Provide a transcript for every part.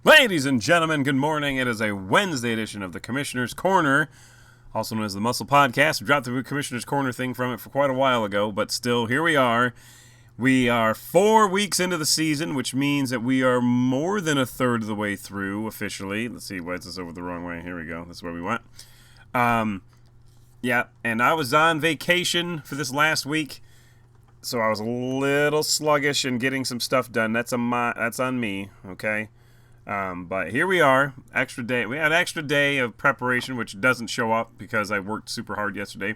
Ladies and gentlemen, good morning. It is a Wednesday edition of the Commissioner's Corner, also known as the MUSL Podcast. We dropped the Commissioner's Corner thing from it for quite a while ago, but still, here we are. We are 4 weeks into the season, which means that we are more than a third of the way through officially. Let's see, why is this over the wrong way? Here we go. This is where we went. Yeah, and I was on vacation for this last week, so I was a little sluggish in getting some stuff done. That's on me, okay? But here we are, extra day. We had an extra day of preparation, which doesn't show up because I worked super hard yesterday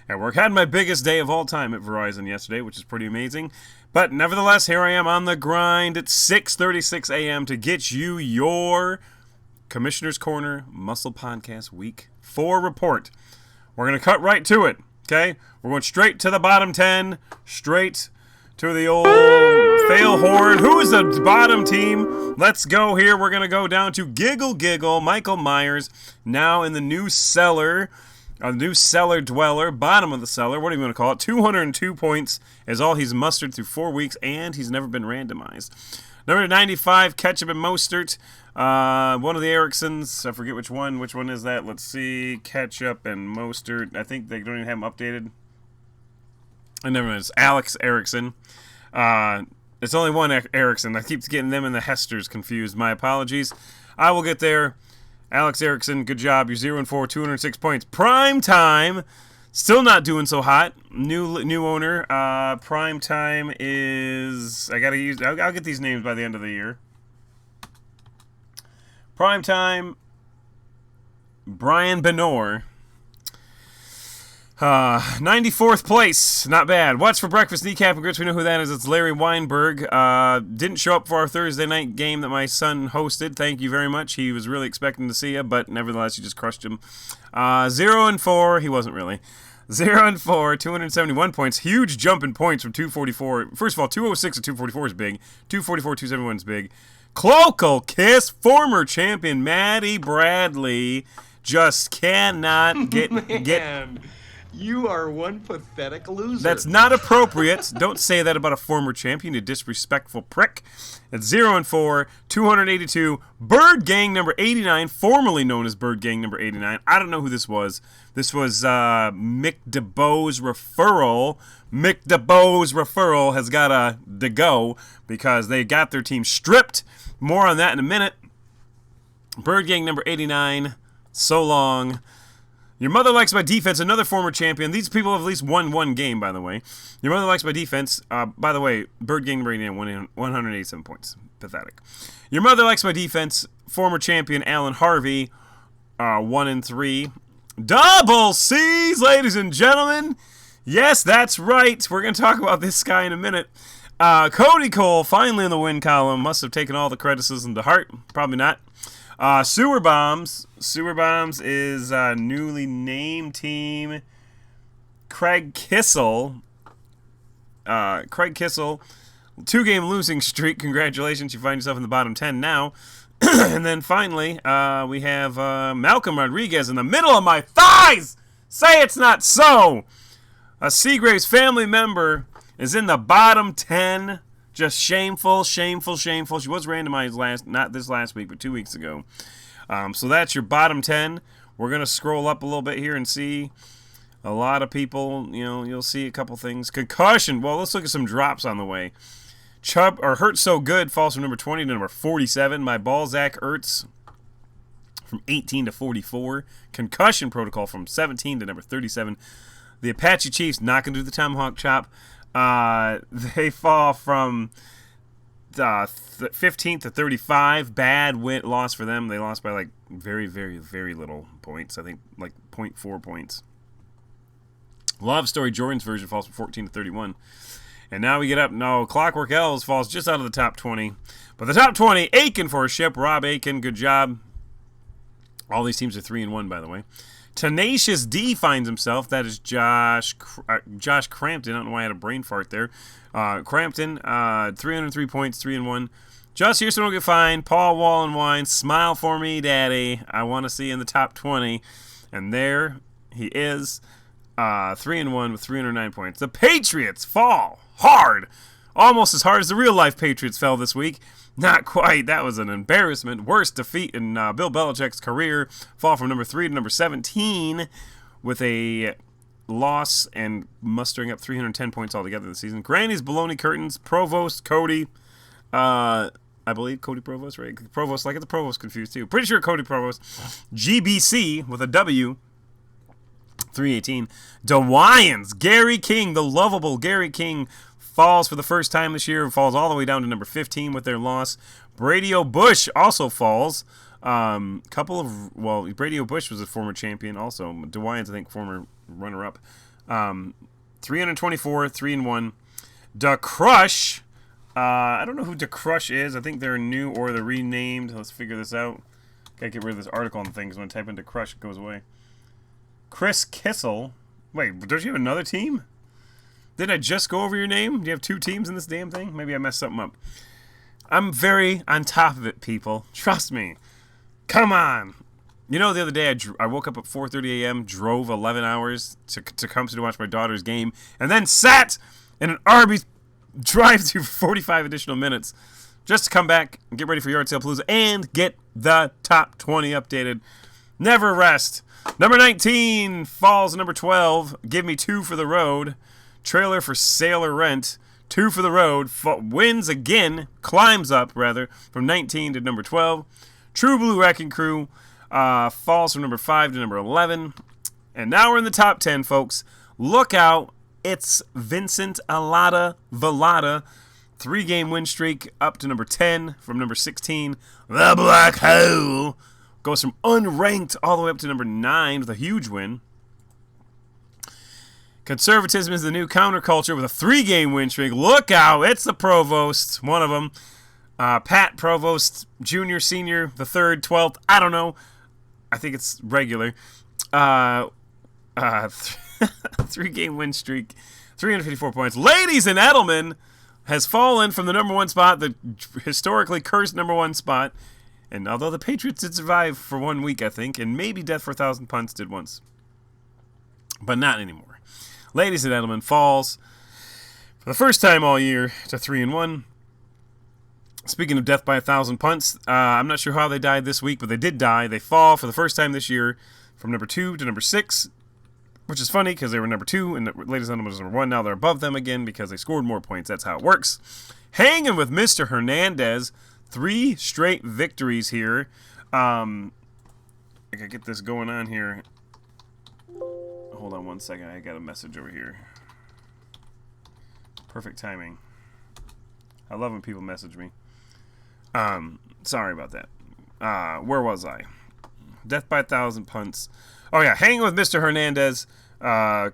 at work. Had my biggest day of all time at Verizon yesterday, which is pretty amazing. But nevertheless, here I am on the grind at 6:36 a.m. to get you your Commissioner's Corner MUSL Podcast Week 4 report. We're going to cut right to it, okay? We're going straight to the bottom 10, straight to the old fail horn. Who's the bottom team? Let's go here. We're going to go down to Giggle, Michael Myers, now in the new cellar, dweller, bottom of the cellar. What do you want to call it? 202 points is all he's mustered through 4 weeks, and he's never been randomized. Number 95, Ketchup and Mostert. One of the Ericssons. I forget which one. Which one is that? Let's see. Ketchup and Mostert. I think they don't even have them updated. And never mind, it's Alex Erickson. It's only one Erickson. I keep getting them and the Hesters confused. My apologies. I will get there. Alex Erickson, good job. You're 0-4, 206 points. Prime Time, still not doing so hot. New owner. Prime Time is. I'll get these names by the end of the year. Prime Time. Brian Benor. 94th place, not bad. What's for breakfast, kneecap and grits? We know who that is. It's Larry Weinberg. Didn't show up for our Thursday night game that my son hosted. Thank you very much. He was really expecting to see you, but nevertheless, you just crushed him. 0-4. He wasn't really. 0-4, 271 points. Huge jump in points from 244. First of all, 206 to 244 is big. 244, 271 is big. Clocal Kiss, former champion Maddie Bradley, just cannot get. You are one pathetic loser. That's not appropriate. Don't say that about a former champion, you disrespectful prick. It's 0-4, 282. Bird Gang number 89, formerly known as Bird Gang number 89. I don't know who this was. This was Mick DeBoe's referral. Mick DeBoe's referral has got to go because they got their team stripped. More on that in a minute. Bird Gang number 89, so long. Your Mother Likes My Defense, another former champion. These people have at least won one game, by the way. Your Mother Likes My Defense, by the way, Bird Gang number 89, 187 points. Pathetic. Your Mother Likes My Defense, former champion Alan Harvey, 1-3. Double C's, ladies and gentlemen. Yes, that's right. We're going to talk about this guy in a minute. Codi Cole, finally in the win column. Must have taken all the criticism to heart. Probably not. Sewer Bombs is newly named team. Craig Kissel, 2-game losing streak. Congratulations, you find yourself in the bottom 10 now. And then finally, we have Malcolm Rodriguez in the middle of my thighs. Say it's not so. A Seagraves family member is in the bottom 10. Just shameful. She was randomized not this last week, but 2 weeks ago. So that's your bottom 10. We're going to scroll up a little bit here and see a lot of people. You'll see a couple things. Concussion. Well, let's look at some drops on the way. Hurt So Good falls from number 20 to number 47. My Balzac Ertz from 18 to 44. Concussion Protocol from 17 to number 37. The Apache Chiefs not going to do the Tomahawk Chop. They fall from 15 to 35. Bad loss for them. They lost by very, very, very little points. I think 0.4 points. Love Story Jordan's version falls from 14 to 31. And now we get up. No, Clockwork Elves falls just out of the top 20. But the top 20, Aiken for a ship. Rob Aiken, good job. All these teams are 3-1, by the way. Tenacious D finds himself. That is Josh Crampton. I don't know why I had a brain fart there. Crampton, 303 points, 3-1. Just here so don't get fined. Paul Wall and Wine, smile for me, Daddy. I want to see in the top 20. And there he is, 3-1 with 309 points. The Patriots fall hard. Almost as hard as the real-life Patriots fell this week. Not quite. That was an embarrassment. Worst defeat in Bill Belichick's career. Fall from number 3 to number 17 with a loss and mustering up 310 points altogether this season. Granny's Baloney Curtains. Provost Cody. I believe Cody Provost, right? Provost, like it's the Provost confused too. Pretty sure Cody Provost. GBC with a W. 318. DeWians. Gary King, the lovable Gary King, falls for the first time this year. Falls all the way down to number 15 with their loss. Brady O'Bush also falls. Brady O'Bush was a former champion also. DeWians, I think, former runner-up. 324, 3-1. Da Crush. I don't know who Da Crush is. I think they're new or they're renamed. Let's figure this out. Gotta get rid of this article on things. When I type in Da Crush, it goes away. Chris Kissel. Wait, don't you have another team? Didn't I just go over your name? Do you have 2 teams in this damn thing? Maybe I messed something up. I'm very on top of it, people. Trust me. Come on. You know, the other day I woke up at 4:30 a.m., drove 11 hours to come to watch my daughter's game, and then sat in an Arby's drive-thru for 45 additional minutes just to come back and get ready for Yard Sale Palooza and get the top 20 updated. Never rest. Number 19 falls to number 12. Give me 2 for the road. Trailer for sale or rent. 2 for the road. Wins again. Climbs up, rather, from 19 to number 12. True Blue Wrecking Crew falls from number 5 to number 11. And now we're in the top 10, folks. Look out. It's Vincent Alada Velada. 3-game win streak up to number 10 from number 16. The Black Hole goes from unranked all the way up to number 9 with a huge win. Conservatism is the new counterculture with a 3-game win streak. Look out, it's the Provost, one of them. Pat Provost, Junior, Senior, the 3rd, 12th, I don't know. I think it's regular. 3-game win streak, 354 points. Ladies and Edelman has fallen from the number 1 spot, the historically cursed number 1 spot. And although the Patriots did survive for 1 week, I think, and maybe Death for a Thousand Punts did once, but not anymore. Ladies and Gentlemen falls for the first time all year to 3-1. Speaking of Death by a Thousand Punts, I'm not sure how they died this week, but they did die. They fall for the first time this year from number 2 to number 6, which is funny because they were number 2 and the Ladies and Gentlemen was number 1. Now they're above them again because they scored more points. That's how it works. Hanging with Mr. Hernandez. 3 straight victories here. I gotta get this going on here. Hold on one second. I got a message over here. Perfect timing. I love when people message me. Sorry about that. Where was I? Death by a Thousand Punts. Oh yeah, hanging with Mr. Hernandez.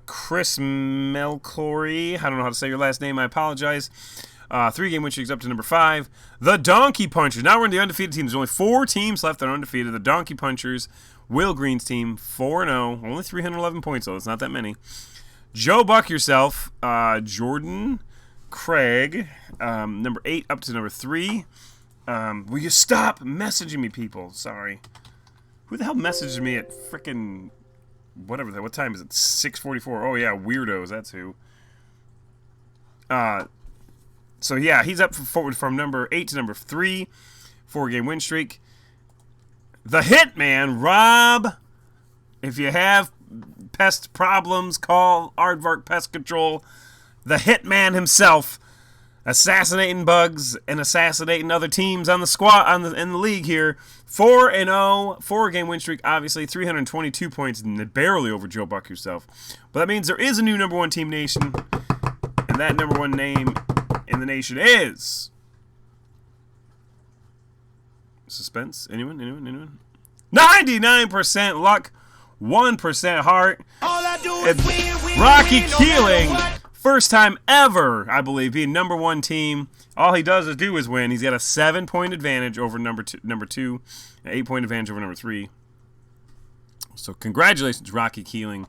Chris Melclory. I don't know how to say your last name. I apologize. 3-game win streaks up to number 5. The Donkey Punchers. Now we're in the undefeated teams. There's only 4 teams left that are undefeated. The Donkey Punchers. Will Green's team, 4-0. Only 311 points, though. It's not that many. Joe Buck yourself. Jordan Craig. Number 8 up to number 3. Will you stop messaging me, people? Sorry. Who the hell messages me at frickin' whatever? What time is it? 6:44. Oh, yeah, weirdos. That's who. So, yeah, he's up forward from number 8 to number 3. 4-game win streak. The Hitman, Rob. If you have pest problems, call Aardvark Pest Control. The Hitman himself. Assassinating bugs and assassinating other teams on the squad in the league here. 4-0. 4-game win streak, obviously. 322 points, barely over Joe Buck yourself. But that means there is a new number 1 team nation. And that number 1 name in the nation is... Suspense? Anyone? 99% luck, 1% heart. All I do is win, Rocky Keeling, first time ever, I believe, being number 1 team. All he does is win. He's got a 7-point advantage over number 2, an 8-point advantage over number 3. So congratulations, Rocky Keeling.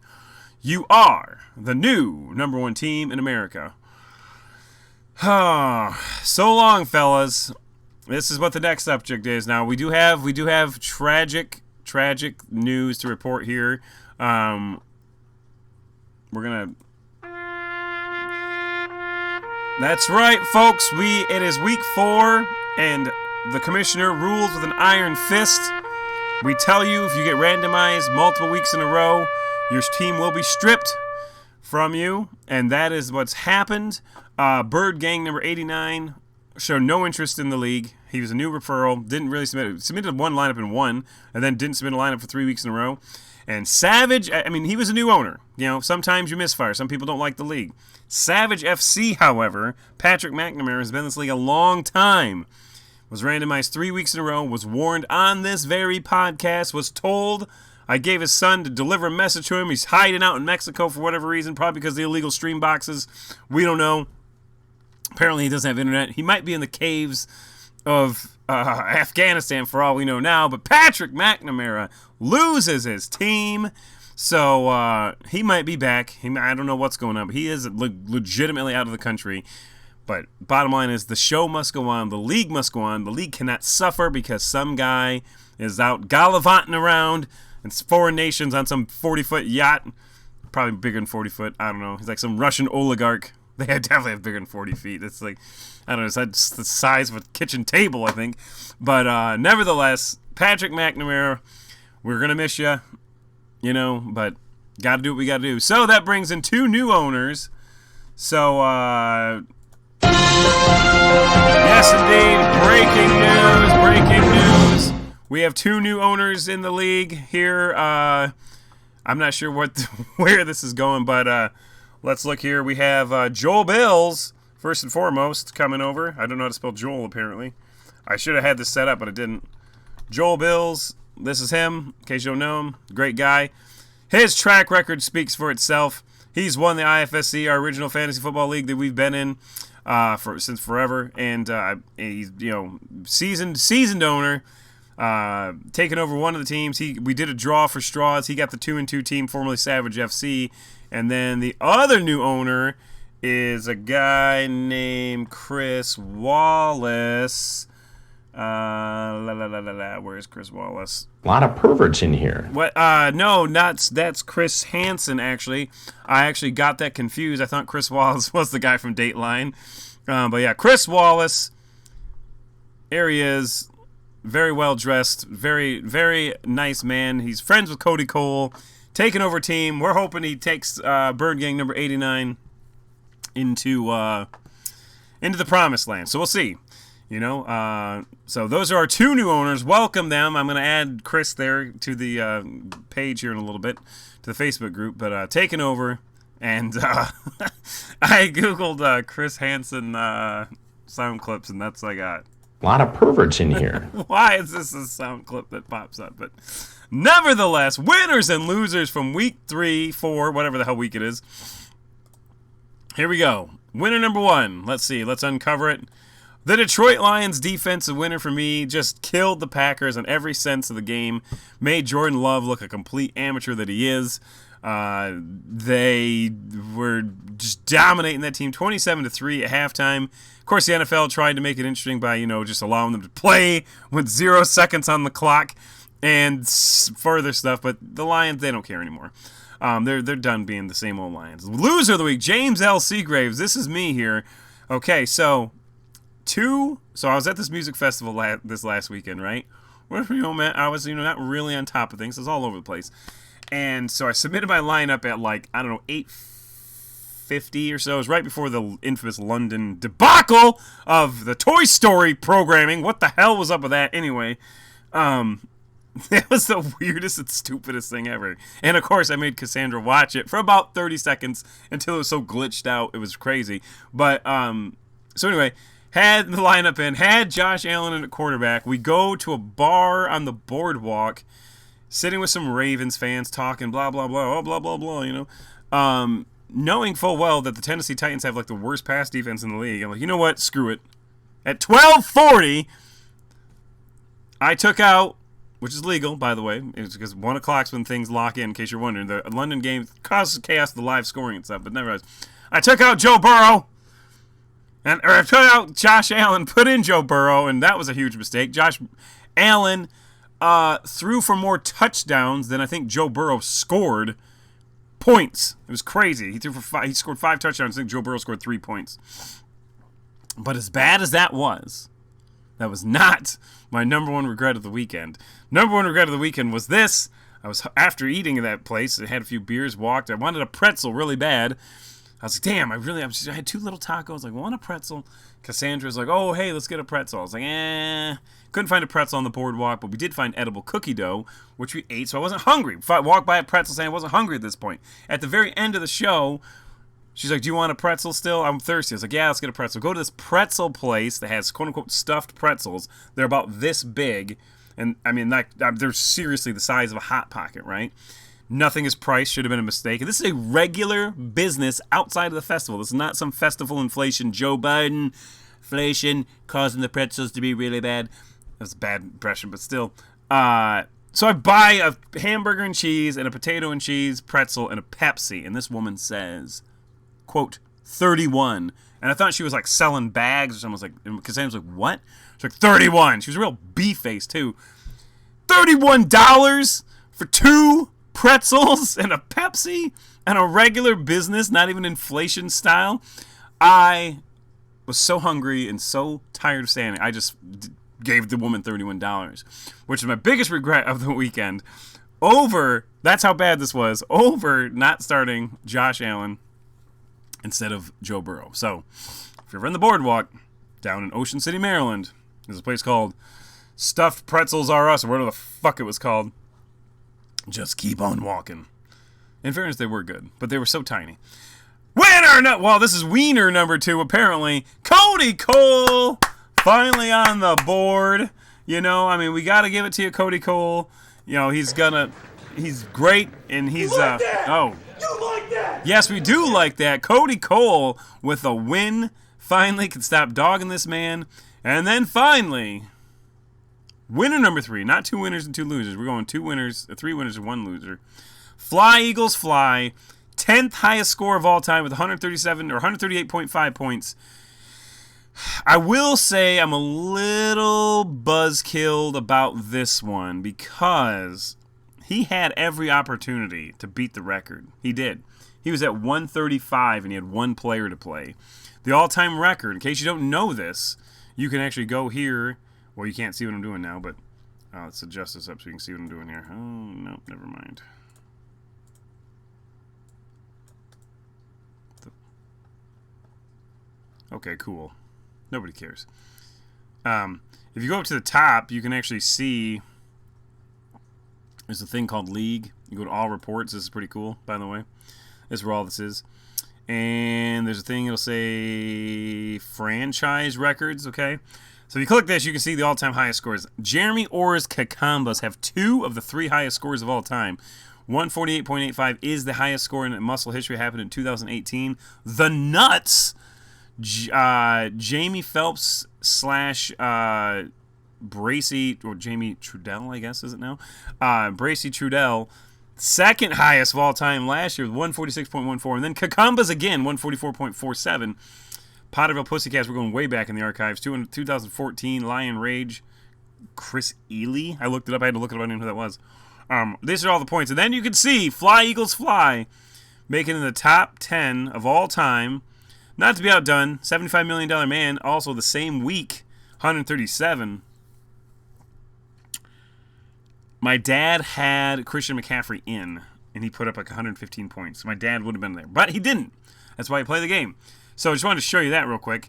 You are the new number 1 team in America. So long, fellas. This is what the next subject is. Now we do have tragic news to report here. We're gonna. That's right, folks. It is week 4 And the commissioner rules with an iron fist. We tell you if you get randomized multiple weeks in a row, your team will be stripped from you. And that is what's happened. Bird Gang number 89 showed no interest in the league. He was a new referral. Didn't really submitted one lineup and won, and then didn't submit a lineup for 3 weeks in a row. And Savage, I mean, he was a new owner. You know, sometimes you misfire. Some people don't like the league. Savage FC, however, Patrick McNamara has been in this league a long time. Was randomized 3 weeks in a row. Was warned on this very podcast. Was told. I gave his son to deliver a message to him. He's hiding out in Mexico for whatever reason, probably because of the illegal stream boxes. We don't know. Apparently he doesn't have internet. He might be in the caves of Afghanistan for all we know now. But Patrick McNamara loses his team. So he might be back. I don't know what's going on. But he is legitimately out of the country. But bottom line is the show must go on. The league must go on. The league cannot suffer because some guy is out gallivanting around in foreign nations on some 40-foot yacht. Probably bigger than 40 foot. I don't know. He's like some Russian oligarch. They definitely have bigger than 40 feet. It's like, I don't know, it's the size of a kitchen table, I think. But nevertheless, Patrick McNamara, we're going to miss you, you know, but got to do what we got to do. So that brings in 2 new owners. So, yes, indeed, breaking news. We have 2 new owners in the league here. I'm not sure where this is going, but let's look here. We have Joel Bills, first and foremost, coming over. I don't know how to spell Joel, apparently. I should have had this set up, but I didn't. Joel Bills, this is him, in case you don't know him. Great guy. His track record speaks for itself. He's won the IFSC, our original fantasy football league that we've been in since forever. And he's, you know, seasoned owner. Taking over one of the teams. We did a draw for straws. He got the 2-2 team, formerly Savage FC. And then the other new owner is a guy named Chris Wallace. Where's Chris Wallace? A lot of perverts in here. What? No, that's Chris Hansen, actually. I actually got that confused. I thought Chris Wallace was the guy from Dateline. But yeah, Chris Wallace. Here he is. Very well dressed. Very, very nice man. He's friends with Codi Cole. Taking over team. We're hoping he takes Bird Gang number 89 into the promised land. So we'll see. You know, so those are our 2 new owners. Welcome them. I'm going to add Chris there to the page here in a little bit, to the Facebook group. But taking over, and I Googled Chris Hansen sound clips, and that's what I got. A lot of perverts in here. Why is this a sound clip that pops up? But nevertheless, winners and losers from week 3, 4, whatever the hell week it is. Here we go. Winner number 1. Let's see. Let's uncover it. The Detroit Lions defensive winner for me. Just killed the Packers in every sense of the game. Made Jordan Love look a complete amateur that he is. They were just dominating that team 27-3 at halftime. Of course, the NFL tried to make it interesting by, you know, just allowing them to play with 0 seconds on the clock and further stuff. But the Lions, they don't care anymore. They're done being the same old Lions. Loser of the week, James L. Seagraves. This is me here. Okay, so I was at this music festival this last weekend, right? Well, you know, man, I was, you know, not really on top of things. I was all over the place. And so I submitted my lineup at, like, I don't know, 8:50 or so. It was right before the infamous London debacle of the Toy Story programming. What the hell was up with that anyway? It was the weirdest and stupidest thing ever. And, of course, I made Cassandra watch it for about 30 seconds until it was so glitched out. It was crazy. But, so anyway, had the lineup in, had Josh Allen in at quarterback. We go to a bar on the boardwalk, sitting with some Ravens fans talking blah, blah, blah, oh, blah, blah, blah, you know. Knowing full well that the Tennessee Titans have, like, the worst pass defense in the league. I'm like, you know what? Screw it. At 12:40, I took out, which is legal, by the way. It's because 1 o'clock's when things lock in case you're wondering. The London game causes chaos with the live scoring and stuff, but nevertheless. I took out Joe Burrow. Or I took out Josh Allen, put in Joe Burrow, and that was a huge mistake. Josh Allen threw for more touchdowns than I think Joe Burrow scored points. It was crazy. He scored 5 touchdowns. I think Joe Burrow scored 3 points. But as bad as that was, That was not my number one regret of the weekend. Number one regret of the weekend was this. I was, after eating at that place, I had a few beers, walked. I wanted a pretzel really bad. I was like, damn, I had 2 little tacos. Like, want a pretzel? Cassandra's like, oh, hey, let's get a pretzel. I was like, couldn't find a pretzel on the boardwalk, but we did find edible cookie dough, which we ate, so I wasn't hungry. If I walked by a pretzel stand, I wasn't hungry at this point. At the very end of the show, she's like, do you want a pretzel still? I'm thirsty. I was like, yeah, let's get a pretzel. Go to this pretzel place that has quote-unquote stuffed pretzels. They're about this big, and I mean, they're seriously the size of a Hot Pocket, right? Nothing is priced. Should have been a mistake. And this is a regular business outside of the festival. This is not some festival inflation. Joe Biden inflation causing the pretzels to be really bad. That's a bad impression, but still. So I buy a hamburger and cheese and a potato and cheese pretzel and a Pepsi. And this woman says, quote, 31. And I thought she was like selling bags or something. I was like, Cassandra's like, what? She's like, 31. She was a real B-face too. $31 for 2 pretzels and a Pepsi and a regular business, not even inflation style. I was so hungry and so tired of standing. I just gave the woman $31, which is my biggest regret of the weekend. That's how bad this was, over not starting Josh Allen instead of Joe Burrow. So, if you're in the boardwalk down in Ocean City, Maryland, there's a place called Stuffed Pretzels R Us, or whatever the fuck it was called. Just keep on walking. In fairness, they were good, but they were so tiny. This is wiener number 2, apparently. Codi Cole, finally on the board. You know, I mean, we got to give it to you, Codi Cole. You know, he's great, and he's, You like that? Yes, we do like that. Codi Cole with a win, finally can stop dogging this man. And then finally, winner number 3, not 2 winners and 2 losers. We're going 3 winners and 1 loser. Fly, Eagles, fly. 10th highest score of all time with 137 or 138.5 points. I will say I'm a little buzzkilled about this one because he had every opportunity to beat the record. He did. He was at 135 and he had 1 player to play. The all-time record, in case you don't know this, you can actually go here. Well, you can't see what I'm doing now, but let's adjust this up so you can see what I'm doing here. Oh, no, never mind. Okay, cool. Nobody cares. If you go up to the top, you can actually see there's a thing called League. You go to All Reports. This is pretty cool, by the way. This is where all this is. And there's a thing, it'll say Franchise Records, okay? So if you click this, you can see the all-time highest scores. Jeremy Orr's Kakambas have 2 of the 3 highest scores of all time. 148.85 is the highest score in MUSL history. Happened in 2018. The Nuts, Jamie Phelps / Bracy, or Jamie Trudell, I guess, is it now? Bracy Trudell, second highest of all time last year with 146.14. And then Kakambas again, 144.47. Potterville Pussycats, we're going way back in the archives. 2014, Lion Rage, Chris Ely. I looked it up. I had to look it up. I didn't know who that was. These are all the points. And then you can see Fly, Eagles, Fly, making it in the top 10 of all time. Not to be outdone, $75 million man, also the same week, 137. My dad had Christian McCaffrey in, and he put up like 115 points. My dad would have been there, but he didn't. That's why he played the game. So I just wanted to show you that real quick.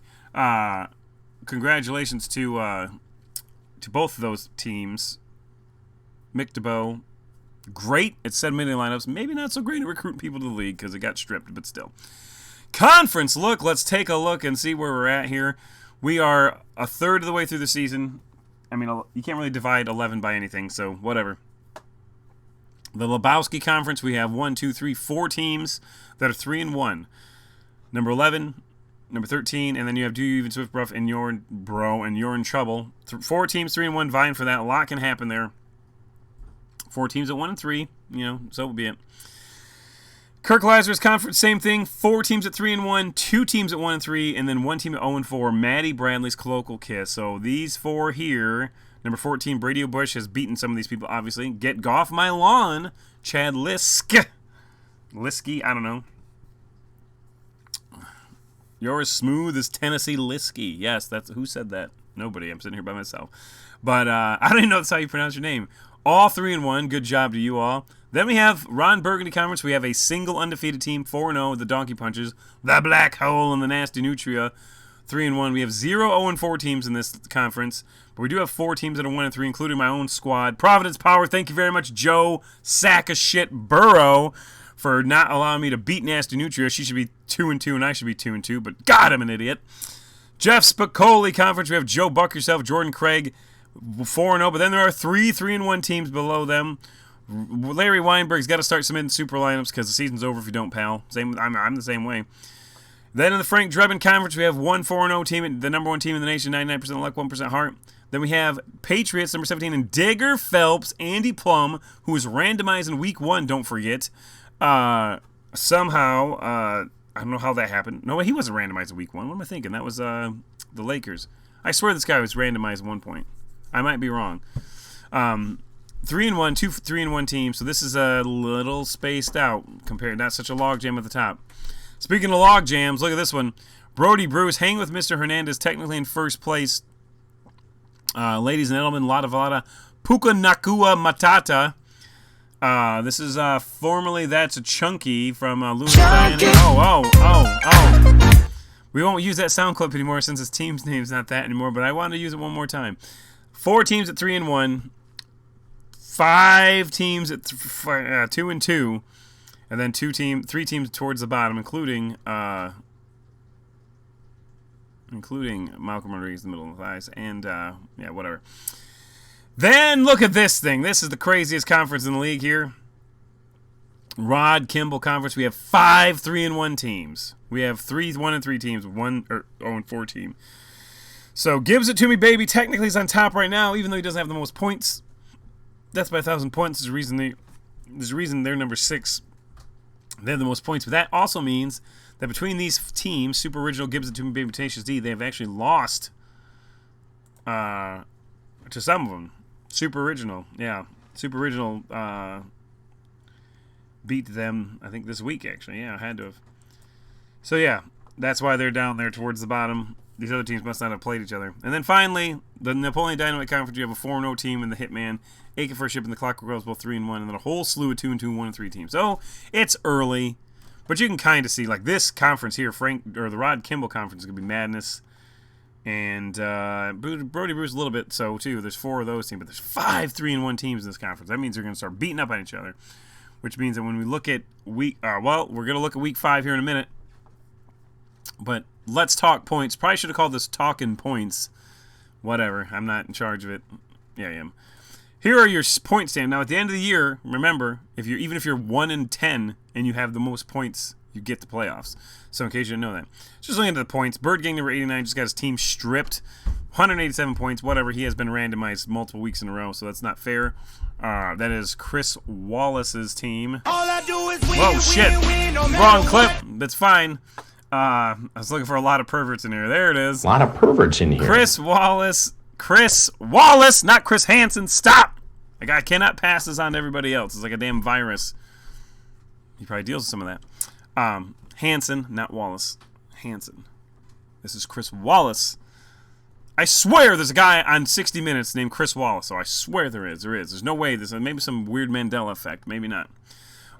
Congratulations to both of those teams. Mick DeBow, great at 7-minute lineups. Maybe not so great at recruiting people to the league because it got stripped, but still. Conference look. Let's take a look and see where we're at here. We are a third of the way through the season. I mean, you can't really divide 11 by anything, so whatever. The Lebowski Conference, we have 4 teams that are 3-1. Number 11, number 13, and then you have Do You Even Swift Bruff and You're in Trouble. 4 teams, 3-1, vying for that. A lot can happen there. 4 teams at 1-3, so will be it. Kirk Lazarus Conference, same thing. 4 teams at 3-1, 2 teams at 1-3, and then 1 team at 0-4. Maddie Bradley's Colloquial Kiss. So these 4 here. Number 14, Brady O'Bush has beaten some of these people, obviously. Get Off My Lawn, Chad Liske, I don't know. You're as smooth as Tennessee Liske. Yes, that's who said that. Nobody. I'm sitting here by myself. But I don't even know that's how you pronounce your name. All 3-1. Good job to you all. Then we have Ron Burgundy Conference. We have a single undefeated team, 4-0, the Donkey Punches, the Black Hole, and the Nasty Nutria, 3-1. We have 0-0-4 teams in this conference, but we do have 4 teams that are 1-3, including my own squad. Providence Power, thank you very much, Joe Sack of Shit Burrow, for not allowing me to beat Nasty Nutria. She should be 2-2, and I should be 2-2, but God, I'm an idiot. Jeff Spicoli Conference, we have Joe Buck yourself, Jordan Craig, 4-0, but then there are 3-1 teams below them. Larry Weinberg's got to start submitting super lineups because the season's over if you don't, pal. I'm the same way. Then in the Frank Drebin Conference, we have 1-4-0 team, the number 1 team in the nation, 99% luck, 1% heart. Then we have Patriots, number 17, and Digger Phelps, Andy Plum, who was randomized in week 1, don't forget. Somehow, I don't know how that happened. No, he wasn't randomized in week 1. What am I thinking? That was the Lakers. I swear this guy was randomized at one point. I might be wrong. 3-1, 2 3-1 teams, so this is a little spaced out compared, not such a log jam at the top. Speaking of log jams, look at this one. Brody Bruce, hang with Mr. Hernandez, technically in first place. Ladies and gentlemen, Lada Puka Nakua Matata. This is formerly That's a Chunky from Lunar Diana. Oh. We won't use that sound clip anymore since his team's name's not that anymore, but I wanted to use it one more time. 4 teams at 3-1. 5 teams at 2-2, and then 3 teams towards the bottom, including Malcolm Rodriguez in the middle of the thighs, and whatever. Then look at this thing. This is the craziest conference in the league here. Rod Kimball Conference. We have 5 3-1 teams. We have 3 1-3 teams, 0-4 team. So Gibbs It To Me Baby technically is on top right now, even though he doesn't have the most points. Death by 1,000 points. There's a reason they're number 6. They have the most points. But that also means that between these teams, Super Original, Gibbs It To Me Baby, Tenacious D, they have actually lost to some of them. Super Original beat them, I think, this week, actually. Yeah, I had to have. So, yeah, that's why they're down there towards the bottom. These other teams must not have played each other. And then finally, the Napoleon Dynamite Conference, you have a 4-0 team in the Hitman, Aiken First Ship, and the Clockwork Girls, both 3-1, and then a whole slew of 2-2, 1-3 teams. So, it's early, but you can kind of see, like, this conference here, the Rod Kimball Conference is going to be madness. And Brody Bruce a little bit so, too. There's 4 of those teams, but there's 5 3-1 teams in this conference. That means they're going to start beating up on each other, which means that when we look at we're going to look at week 5 here in a minute. But let's talk points. Probably should have called this Talking Points. Whatever. I'm not in charge of it. Yeah, I am. Here are your point stands. Now, at the end of the year, remember, even if you're 1-10 and you have the most points, you get the playoffs. So, in case you didn't know that. Just looking at the points, Bird Gang number 89 just got his team stripped. 187 points. Whatever. He has been randomized multiple weeks in a row, so that's not fair. That is Chris Wallace's team. All I do is win, whoa, shit. Wrong clip. That's fine. I was looking for a lot of perverts in here. There it is. A lot of perverts in here. Chris Wallace, not Chris Hansen. Stop! Like, I cannot pass this on to everybody else. It's like a damn virus. He probably deals with some of that. Hansen, not Wallace. Hansen. This is Chris Wallace. I swear there's a guy on 60 Minutes named Chris Wallace. So I swear there is. There's no way. There's maybe some weird Mandela effect. Maybe not.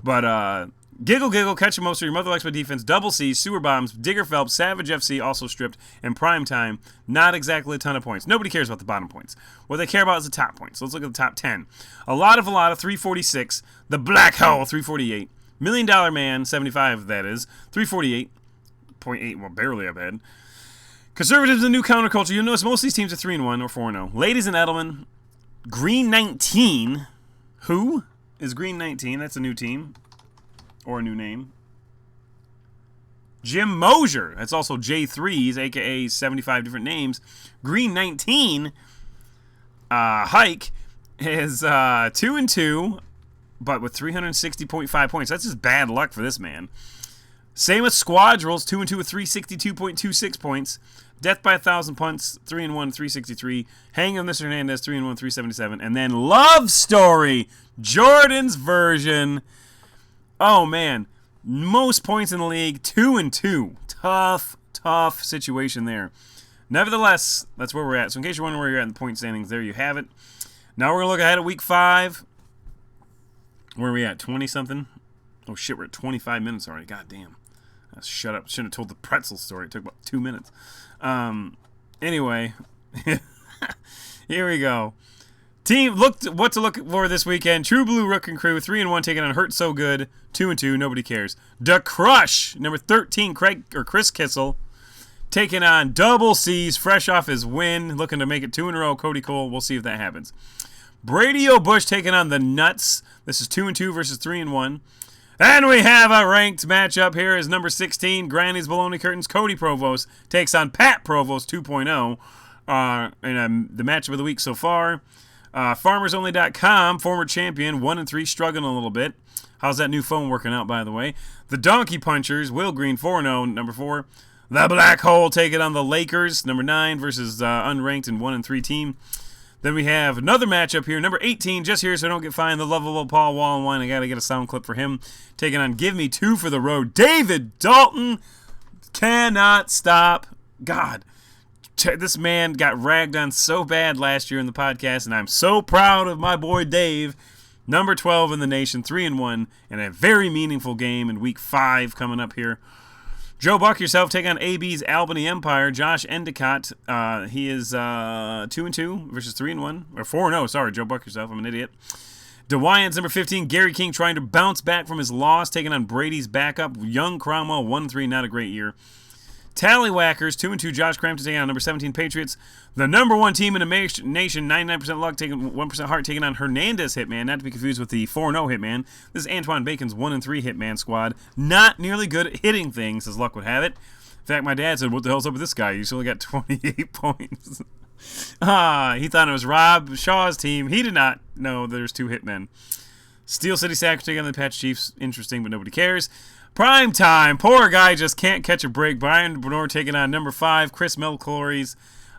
But, Giggle, Catch a Monster, Your Mother Likes My Defense, Double C, Sewer Bombs, Digger Phelps, Savage FC, also stripped, and Prime Time, not exactly a ton of points. Nobody cares about the bottom points. What they care about is the top points. So let's look at the top 10. A lot of 346. The Black Hole, 348. $1 Million Man, 75, that is, 348.8, well, barely up ahead. Conservatives and New Counterculture, you'll notice most of these teams are 3-1 or 4-0. Ladies and gentlemen, Green 19. Who is Green 19? That's a new team. Or a new name. Jim Mosier. That's also J3s, a.k.a. 75 different names. Green 19, Hike, is 2-2, but with 360.5 points. That's just bad luck for this man. Same with Squadrels, 2-2 with 362.26 points. Death by 1,000 punts, 3-1, 363. Hang of Mr. Hernandez, 3-1, 377. And then Love Story, Jordan's version. Oh, man. Most points in the league, 2-2. Tough situation there. Nevertheless, that's where we're at. So in case you're wondering where you're at in the point standings, there you have it. Now we're going to look ahead at week 5. Where are we at? 20-something? Oh, shit, we're at 25 minutes already. God damn. Shut up. Shouldn't have told the pretzel story. It took about 2 minutes. Anyway, here we go. Team, what to look for this weekend. True Blue Rook and Crew, 3-1, taking on Hurt So Good, 2-2, nobody cares. The Crush, number 13, Chris Kissel, taking on Double C's, fresh off his win, looking to make it 2 in a row. Codi Cole, we'll see if that happens. Brady O'Bush taking on the Nuts. This is 2-2 versus 3-1. And we have a ranked matchup here is number 16, Granny's Baloney Curtains. Cody Provost takes on Pat Provost 2.0 in the matchup of the week so far. FarmersOnly.com, former champion, 1-3, struggling a little bit. How's that new phone working out, by the way? The Donkey Punchers, Will Green 4-0, number 4. The Black Hole taking on the Lakers, number 9, versus unranked and 1-3 team. Then we have another matchup here, number 18, just here so I don't get fined, the lovable Paul Wall-and-Wine. I got to get a sound clip for him. Taking on Give Me 2 for the road. David Dalton cannot stop. God, this man got ragged on so bad last year in the podcast, and I'm so proud of my boy Dave. Number 12 in the nation, 3-1, and a very meaningful game in week 5 coming up here. Joe Buck yourself take on AB's Albany Empire. Josh Endicott, he is 2-2 versus 3-1. Or 4-0, sorry, Joe Buck yourself. I'm an idiot. DeWyans, number 15. Gary King trying to bounce back from his loss, taking on Brady's backup. Young Cromwell, 1-3, not a great year. Tallywhackers, 2-2. Josh Crampton taking on number 17 Patriots. The number 1 team in the nation, 99% luck, taking 1% heart, taking on Hernandez Hitman, not to be confused with the 4-0 Hitman. This is Antoine Bacon's 1-3 Hitman squad. Not nearly good at hitting things, as luck would have it. In fact, my dad said, "What the hell's up with this guy? He's only got 28 points." He thought it was Rob Shaw's team. He did not know there's 2 Hitmen. Steel City Sackers taking on the Patch Chiefs. Interesting, but nobody cares. Prime time. Poor guy just can't catch a break. Brian Bernard taking on number 5, Chris Melclory's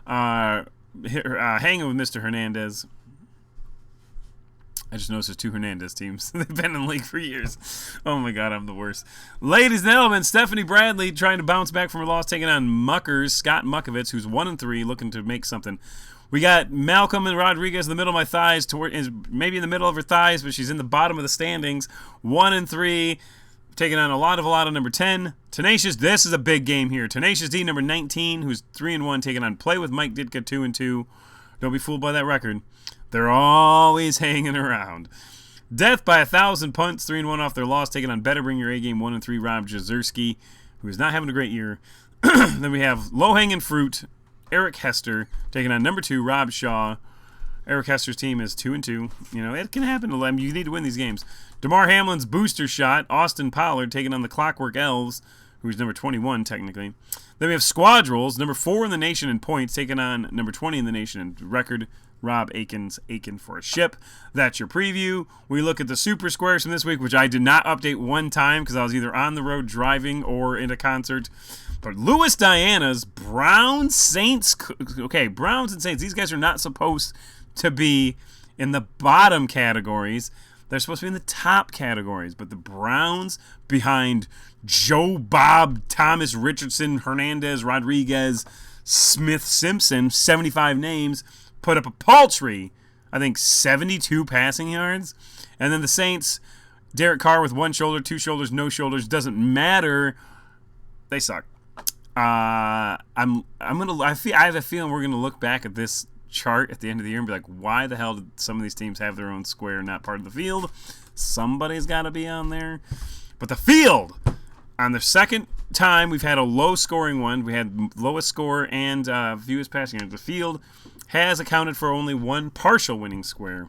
hanging with Mr. Hernandez. I just noticed there's 2 Hernandez teams. They've been in the league for years. Oh my God, I'm the worst. Ladies and gentlemen, Stephanie Bradley trying to bounce back from her loss, taking on Muckers, Scott Muckovitz, who's 1-3, looking to make something. We got Malcolm and Rodriguez in the middle of my thighs, maybe in the middle of her thighs, but she's in the bottom of the standings. 1-3. Taking on a lot of number 10. Tenacious, this is a big game here. Tenacious D, number 19, who's 3-1, taking on Play with Mike Ditka, 2-2. Don't be fooled by that record. They're always hanging around. Death by 1,000 punts, 3-1 off their loss, taking on Better Bring Your A-Game, 1-3, Rob Jazerski, who is not having a great year. Then we have Low Hanging Fruit, Eric Hester, taking on number 2, Rob Shaw. Eric Hester's team is 2-2. You know, it can happen to them. You need to win these games. DeMar Hamlin's booster shot. Austin Pollard taking on the Clockwork Elves, who's number 21 technically. Then we have Squadrels, number 4 in the nation in points, taking on number 20 in the nation in record. Rob Aikens, Aiken for a ship. That's your preview. We look at the Super Squares from this week, which I did not update one time because I was either on the road driving or in a concert. But Louis Diana's Browns Saints. Okay, Browns and Saints. These guys are not supposed to be in the bottom categories. They're supposed to be in the top categories. But the Browns, behind Joe Bob, Thomas Richardson, Hernandez, Rodriguez, Smith, Simpson, 75 names, put up a paltry, I think, 72 passing yards. And then the Saints, Derek Carr with 1 shoulder, 2 shoulders, no shoulders, doesn't matter. They suck. I have a feeling we're gonna look back at this chart at the end of the year and be like, why the hell did some of these teams have their own square, not part of the field? Somebody's got to be on there. But the field, on the second time we've had a low-scoring one, we had lowest score and fewest passing yards. The field has accounted for only 1 partial winning square.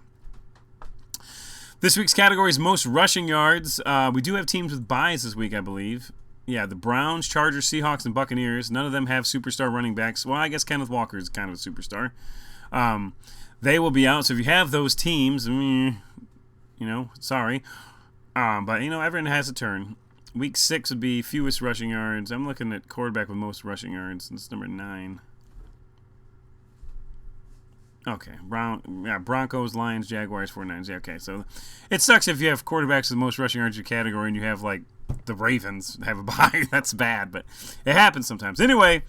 This week's category is most rushing yards. We do have teams with byes this week, I believe. Yeah, the Browns, Chargers, Seahawks, and Buccaneers. None of them have superstar running backs. Well, I guess Kenneth Walker is kind of a superstar. They will be out. So if you have those teams, sorry. But, everyone has a turn. Week 6 would be fewest rushing yards. I'm looking at quarterback with most rushing yards. It's number 9. Okay, Broncos, Lions, Jaguars, 49ers. Yeah, okay, so it sucks if you have quarterbacks with the most rushing yards in your category and you have, like, the Ravens have a bye. That's bad, but it happens sometimes. Anyway,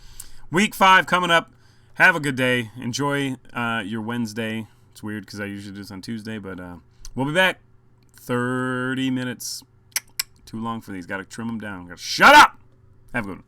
week 5 coming up. Have a good day. Enjoy your Wednesday. It's weird because I usually do this on Tuesday, but we'll be back. 30 minutes. Too long for these. Got to trim them down. Got to shut up. Have a good one.